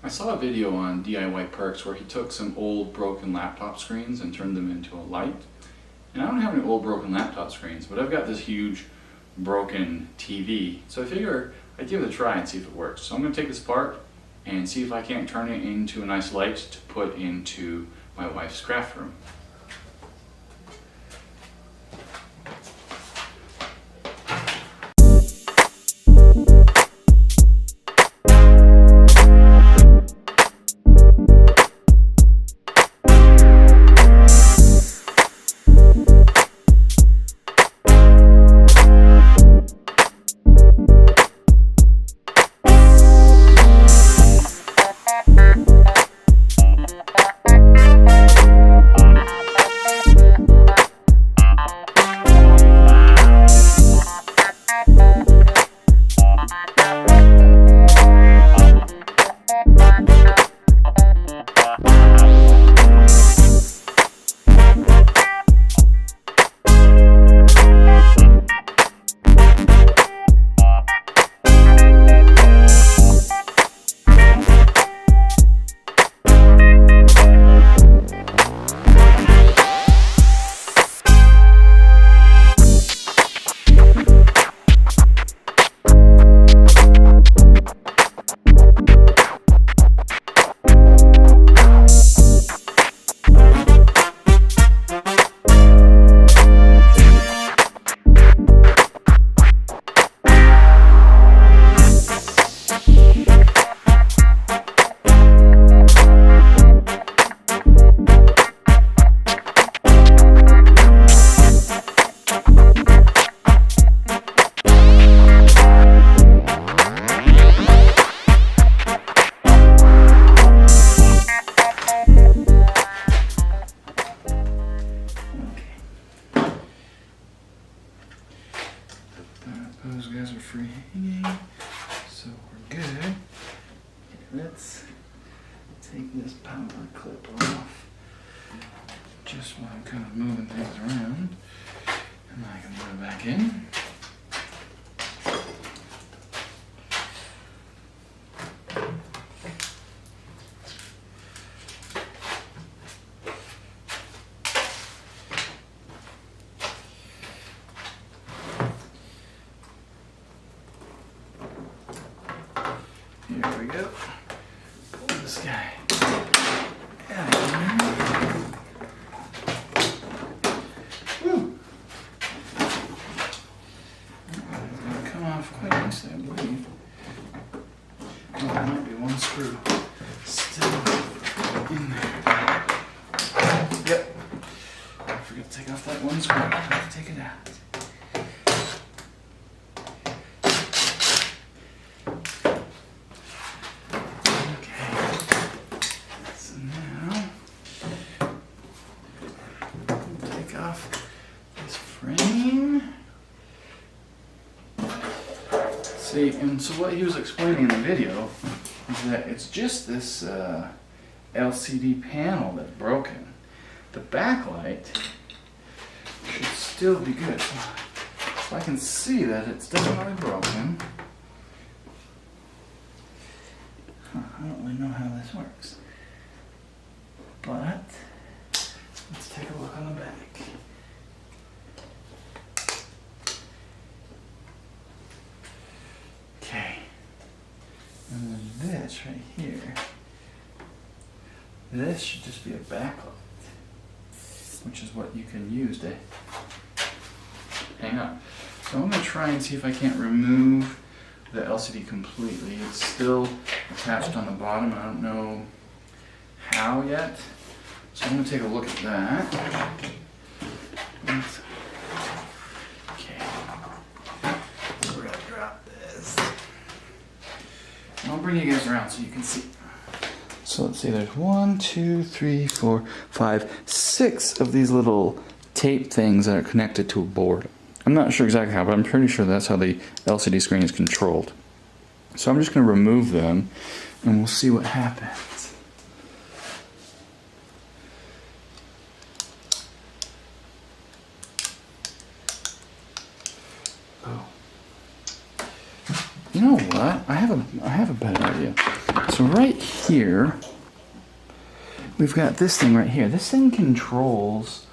I saw a video on DIY Perks where he took some old broken laptop screens and turned them into a light. And I don't have any old broken laptop screens, but I've got this huge broken TV. So I figure I'd give it a try and see if it works. So I'm going to take this apart and see if I can't turn it into a nice light to put into my wife's craft room. Those guys are free hanging, so we're good. Okay, let's take this power clip off just while I'm kind of moving things around, and I can put it back in. Here we go. Pull this guy out of here. Woo! It's going to come off quite nicely, I believe. Oh, there might be one screw still in there. Yep. I forgot to take off that one screw. I have to take it out. Off this frame. See, and so what he was explaining in the video is that it's just this LCD panel that's broken. The backlight should still be good. So I can see that it's definitely broken. I don't really know how this works, but let's take a look on the back. Okay. And then this right here. This should just be a backlight, which is what you can use to hang up. So I'm going to try and see if I can't remove the LCD completely. It's still attached on the bottom. I don't know how yet. So I'm going to take a look at that. Okay. So we're going to drop this. And I'll bring you guys around so you can see. So let's see, there's 1, 2, 3, 4, 5, 6 of these little tape things that are connected to a board. I'm not sure exactly how, but I'm pretty sure that's how the LCD screen is controlled. So I'm just going to remove them and we'll see what happens. Oh. You know what? I have a better idea. So right here, we've got this thing right here. This thing controls,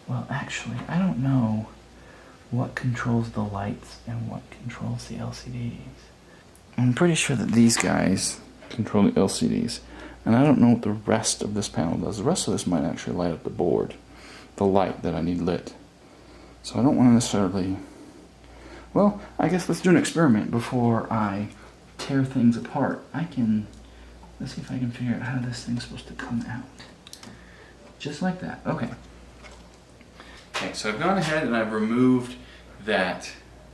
well actually, I don't know what controls the lights and what controls the LCDs. I'm pretty sure that these guys control the LCDs. And I don't know what the rest of this panel does. The rest of this might actually light up the board, the light that I need lit. So I don't want to necessarily, well, I guess let's do an experiment before I tear things apart. Let's see if I can figure out how this thing's supposed to come out. Just like that, okay. Okay, so I've gone ahead and I've removed that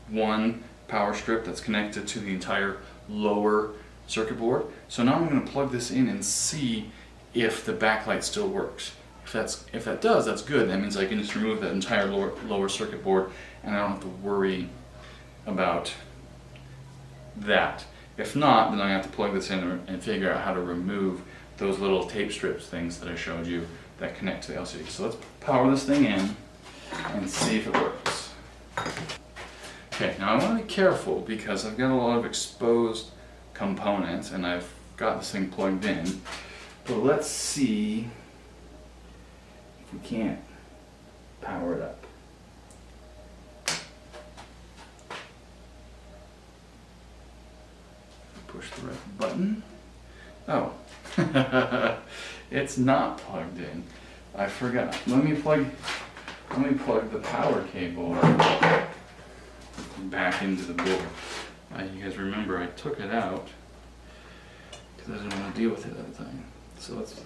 one power strip that's connected to the entire lower circuit board. So now I'm going to plug this in and see if the backlight still works. If that does, that's good. That means I can just remove that entire lower circuit board and I don't have to worry about that. If not, then I have to plug this in and figure out how to remove those little tape strips things that I showed you that connect to the LCD. So let's power this thing in and see if it works. Okay, now I want to be careful because I've got a lot of exposed components and I've got this thing plugged in. But let's see if we can't power it up. Push the right button. Oh, it's not plugged in. I forgot. Let me plug the power cable back into the board. You guys remember I took it out because I didn't want to deal with it at the time. So let's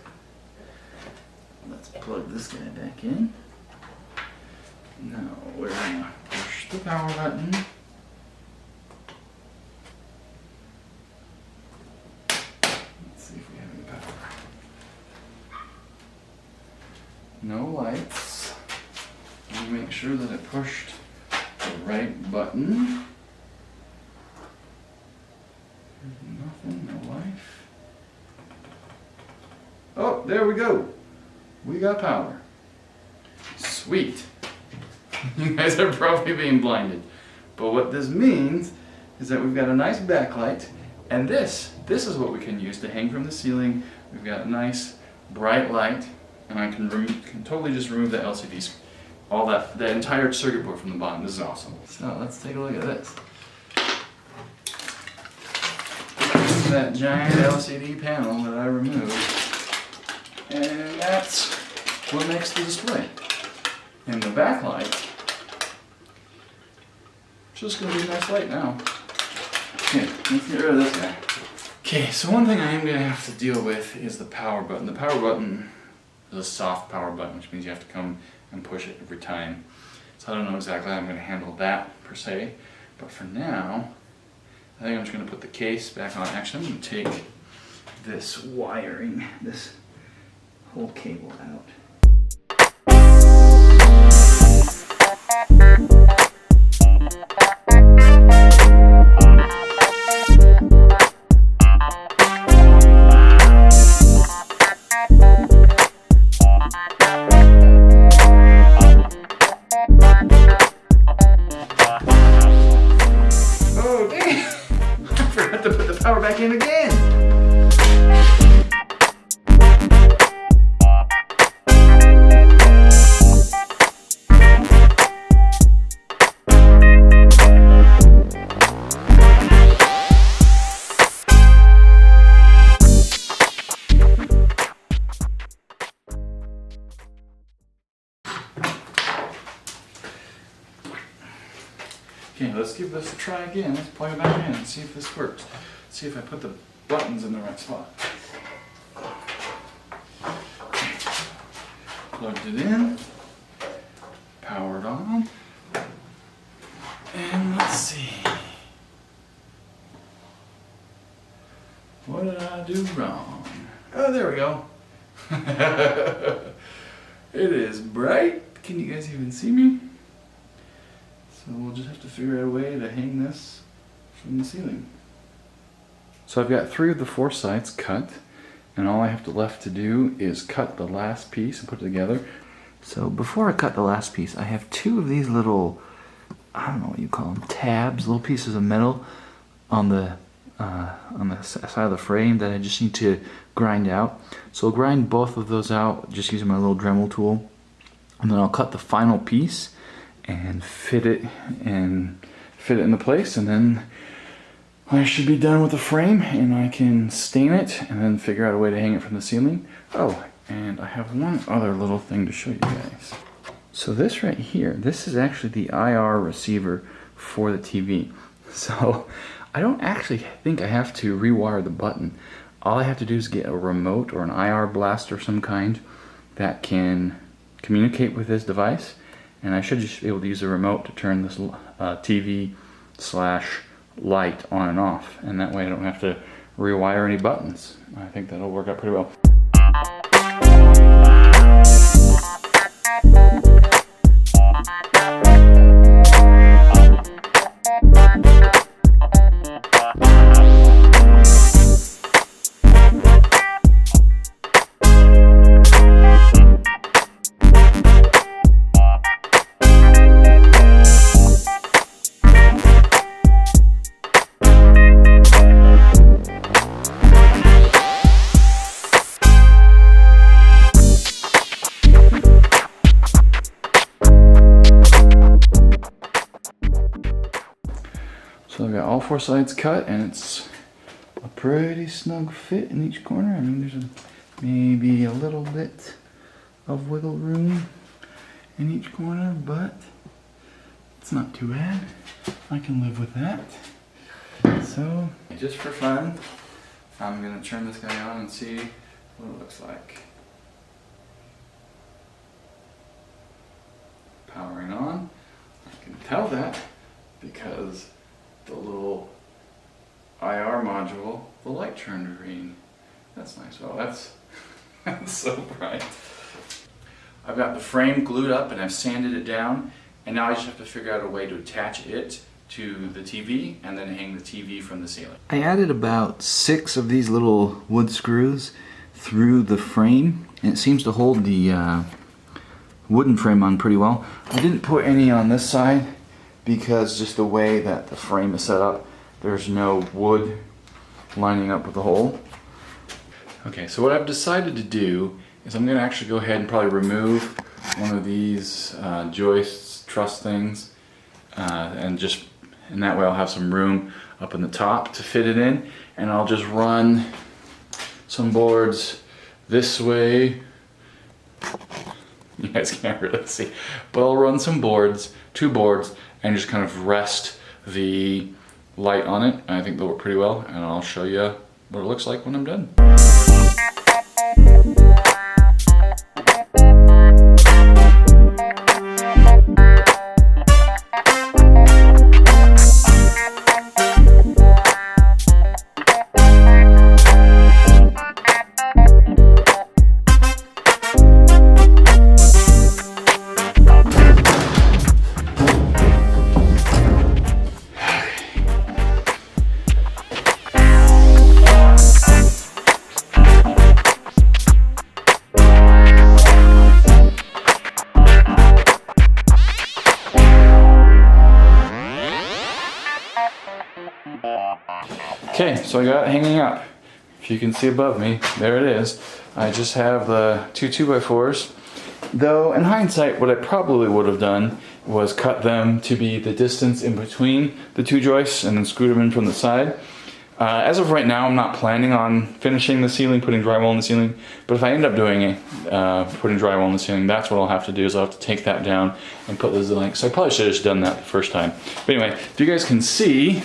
plug this guy back in. Now we're gonna push the power button. Let's see if we have any power. No lights. Let me make sure that it pushed the right button. There's nothing, no life. Oh, there we go. We got power. Sweet. You guys are probably being blinded. But what this means is that we've got a nice backlight, and this is what we can use to hang from the ceiling. We've got a nice bright light, and I can totally just remove the LCDs, all the entire circuit board from the bottom. This is awesome. So let's take a look at this. This is that giant LCD panel that I removed, and that's what makes the display. And the backlight, just gonna be a nice light now. Okay, let's get rid of this guy. Okay, so one thing I am gonna have to deal with is the power button. The power button is a soft power button, which means you have to come and push it every time. So I don't know exactly how I'm gonna handle that per se, but for now, I think I'm just gonna put the case back on. Actually, I'm gonna take this wiring, this whole cable out. Oh dang! I forgot to put the power back in again! Okay, let's give this a try again. Let's plug it back in and see if this works. See if I put the buttons in the right spot. Plugged it in, powered on, and let's see. What did I do wrong? Oh, there we go. It is bright. Can you guys even see me? So we'll just have to figure out a way to hang this from the ceiling. So I've got 3 of the 4 sides cut, and all I have left to do is cut the last piece and put it together. So before I cut the last piece, I have 2 of these little, I don't know what you call them, tabs, little pieces of metal on the on the side of the frame that I just need to grind out. So I'll grind both of those out just using my little Dremel tool, and then I'll cut the final piece and fit it into place, and then I should be done with the frame and I can stain it and then figure out a way to hang it from the ceiling. Oh, and I have one other little thing to show you guys. So this right here, this is actually the IR receiver for the TV. So I don't actually think I have to rewire the button. All I have to do is get a remote or an IR blaster of some kind that can communicate with this device, and I should just be able to use the remote to turn this TV/light on and off, and that way I don't have to rewire any buttons. I think that'll work out pretty well. So I've got all four sides cut, and it's a pretty snug fit in each corner. I mean, there's maybe a little bit of wiggle room in each corner, but it's not too bad. I can live with that. So, just for fun, I'm gonna turn this guy on and see what it looks like. Powering on. I can tell that because the little IR module, the light turned green. That's nice. Oh, that's so bright. I've got the frame glued up and I've sanded it down, and now I just have to figure out a way to attach it to the TV and then hang the TV from the ceiling. I added about 6 of these little wood screws through the frame, and it seems to hold the wooden frame on pretty well. I didn't put any on this side because just the way that the frame is set up, there's no wood lining up with the hole. Okay, so what I've decided to do is I'm going to actually go ahead and probably remove one of these joists, truss things, and that way I'll have some room up in the top to fit it in, and I'll just run some boards this way. You guys can't really see, but I'll run some boards, 2 boards, and just kind of rest the light on it, and I think they'll work pretty well, and I'll show you what it looks like when I'm done. Okay, so I got it hanging up. If you can see above me, there it is. I just have the 2 2x4s. Though, in hindsight, what I probably would have done was cut them to be the distance in between the 2 joists and then screwed them in from the side. As of right now, I'm not planning on finishing the ceiling, putting drywall in the ceiling, but if I end up doing it, putting drywall in the ceiling, that's what I'll have to do, is I'll have to take that down and put those in. So I probably should have just done that the first time. But anyway, if you guys can see,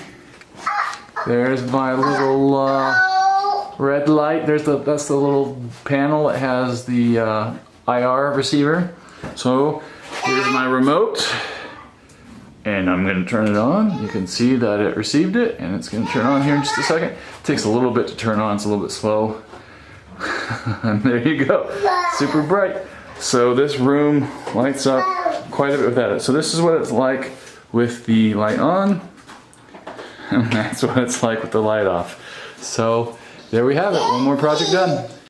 there's my little red light. That's the little panel that has the IR receiver. So here's my remote, and I'm going to turn it on. You can see that it received it, and it's going to turn on here in just a second. It takes a little bit to turn on. It's a little bit slow. And there you go. Super bright. So this room lights up quite a bit with that. So this is what it's like with the light on, and that's what it's like with the light off. So there we have it. One more project done.